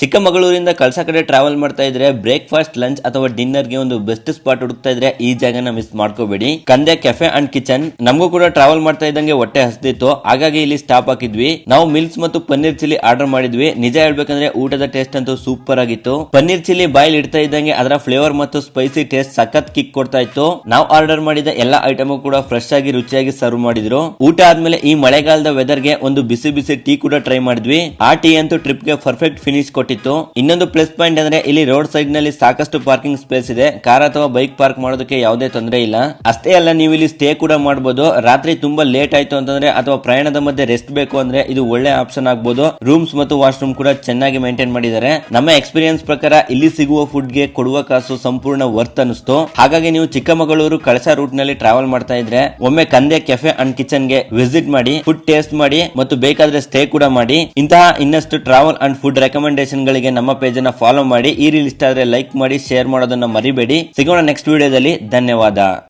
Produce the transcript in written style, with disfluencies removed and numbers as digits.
ಚಿಕ್ಕಮಗಳೂರಿಂದ ಕಳಸ ಕಡೆ ಟ್ರಾವೆಲ್ ಮಾಡ್ತಾ ಇದ್ರೆ ಬ್ರೇಕ್ಫಾಸ್ಟ್ ಲಂಚ್ ಅಥವಾ ಡಿನ್ನರ್ ಗೆ ಒಂದು ಬೆಸ್ಟ್ ಸ್ಪಾಟ್ ಹುಡುಕ್ತಾ ಇದ್ರೆ ಈ ಜಾಗನ ಮಿಸ್ ಮಾಡ್ಕೋಬೇಡಿ. ಕಂದೆ ಕೆಫೆ ಅಂಡ್ ಕಿಚನ್. ನಮಗೂ ಕೂಡ ಟ್ರಾವೆಲ್ ಮಾಡ್ತಾ ಇದ್ದಂಗೆ ಹೊಟ್ಟೆ ಹಸ್ದಿತ್ತು, ಹಾಗಾಗಿ ಇಲ್ಲಿ ಸ್ಟಾಪ್ ಹಾಕಿದ್ವಿ. ನಾವು ಮಿಲ್ಸ್ ಮತ್ತು ಪನ್ನೀರ್ ಚಿಲ್ಲಿ ಆರ್ಡರ್ ಮಾಡಿದ್ವಿ. ನಿಜ ಹೇಳ್ಬೇಕಂದ್ರೆ ಊಟದ ಟೇಸ್ಟ್ ಅಂತೂ ಸೂಪರ್ ಆಗಿತ್ತು. ಪನ್ನೀರ್ ಚಿಲ್ಲಿ ಬಾಯ್ಲ್ ಇಡ್ತಾ ಇದ್ದಂಗೆ ಅದರ ಫ್ಲೇವರ್ ಮತ್ತು ಸ್ಪೈಸಿ ಟೇಸ್ಟ್ ಸಖತ್ ಕಿಕ್ ಕೊಡ್ತಾ ಇತ್ತು. ನಾವು ಆರ್ಡರ್ ಮಾಡಿದ ಎಲ್ಲಾ ಐಟಮ್ ಕೂಡ ಫ್ರೆಶ್ ಆಗಿ ರುಚಿಯಾಗಿ ಸರ್ವ್ ಮಾಡಿದ್ರು. ಊಟ ಆದ್ಮೇಲೆ ಈ ಮಳೆಗಾಲದ ವೆದರ್ ಗೆ ಒಂದು ಬಿಸಿ ಬಿಸಿ ಟೀ ಕೂಡ ಟ್ರೈ ಮಾಡಿದ್ವಿ. ಆ ಟೀ ಅಂತೂ ಟ್ರಿಪ್ ಗೆ ಪರ್ಫೆಕ್ಟ್ ಫಿನಿಶ್ ಕೊಟ್ಟಿತ್ತು. ಇನ್ನೊಂದು ಪ್ಲಸ್ ಪಾಯಿಂಟ್ ಅಂದ್ರೆ ಇಲ್ಲಿ ರೋಡ್ ಸೈಡ್ ನಲ್ಲಿ ಸಾಕಷ್ಟು ಪಾರ್ಕಿಂಗ್ ಸ್ಪೇಸ್ ಇದೆ. ಕಾರ್ ಅಥವಾ ಬೈಕ್ ಪಾರ್ಕ್ ಮಾಡೋದಕ್ಕೆ ಯಾವುದೇ ತೊಂದರೆ ಇಲ್ಲ. ಅಷ್ಟೇ ಅಲ್ಲ, ನೀವು ಇಲ್ಲಿ ಸ್ಟೇ ಕೂಡ ಮಾಡಬಹುದು. ರಾತ್ರಿ ತುಂಬಾ ಲೇಟ್ ಆಯ್ತು ಅಂತಂದ್ರೆ ಅಥವಾ ಪ್ರಯಾಣದ ಮಧ್ಯೆ ರೆಸ್ಟ್ ಬೇಕು ಅಂದ್ರೆ ಇದು ಒಳ್ಳೆ ಆಪ್ಷನ್ ಆಗಬಹುದು. ರೂಮ್ಸ್ ಮತ್ತು ವಾಶ್ರೂಮ್ ಕೂಡ ಚೆನ್ನಾಗಿ ಮೇಂಟೈನ್ ಮಾಡಿದ್ದಾರೆ. ನಮ್ಮ ಎಕ್ಸ್ಪೀರಿಯನ್ಸ್ ಪ್ರಕಾರ ಇಲ್ಲಿ ಸಿಗುವ ಫುಡ್ ಗೆ ಕೊಡುವ ಕಾಸು ಸಂಪೂರ್ಣ ವರ್ತ್ ಅನಿಸ್ತು. ಹಾಗಾಗಿ ನೀವು ಚಿಕ್ಕಮಗಳೂರು ಕಳಸ ರೂಟ್ ನಲ್ಲಿ ಟ್ರಾವೆಲ್ ಮಾಡ್ತಾ ಇದ್ರೆ ಒಮ್ಮೆ ಕಂದೆ ಕೆಫೆ ಅಂಡ್ ಕಿಚನ್ ಗೆ ವಿಸಿಟ್ ಮಾಡಿ, ಫುಡ್ ಟೇಸ್ಟ್ ಮಾಡಿ ಮತ್ತು ಬೇಕಾದ್ರೆ ಸ್ಟೇ ಕೂಡ ಮಾಡಿ. ಇಂತಹ ಇನ್ನಷ್ಟು ಟ್ರಾವೆಲ್ ಅಂಡ್ ಫುಡ್ ರೆಕಮೆಂಡೇಶನ್ ಗಳಿಗೆ ನಮ್ಮ ಪೇಜ್ ಅನ್ನ ಫಾಲೋ ಮಾಡಿ. ಈ ರೀಲ್ ಇಷ್ಟ ಆದ್ರೆ ಲೈಕ್ ಮಾಡಿ, ಶೇರ್ ಮಾಡೋದನ್ನ ಮರಿಬೇಡಿ. ಸಿಗೋಣ ನೆಕ್ಸ್ಟ್ ವಿಡಿಯೋದಲ್ಲಿ. ಧನ್ಯವಾದ.